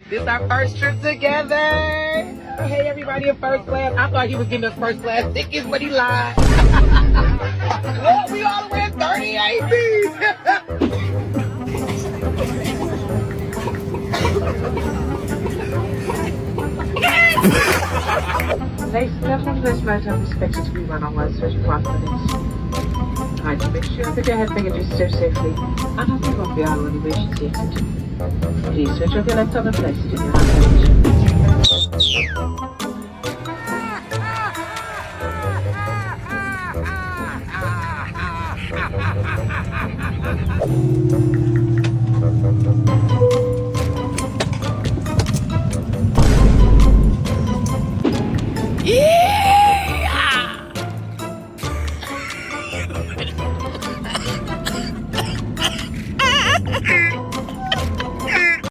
This is our first trip together. Hey, everybody in first class. I thought he was giving us first class tickets, but he lied. Look, we all the way at 38 Ladies and gentlemen, this flight is expected to be run on 1:35 minutes. Kindly make sure that your hand baggage is stowed safely and not be off the aisle when you emergency exit. Please switch off your laptop and place it in your hand baggage.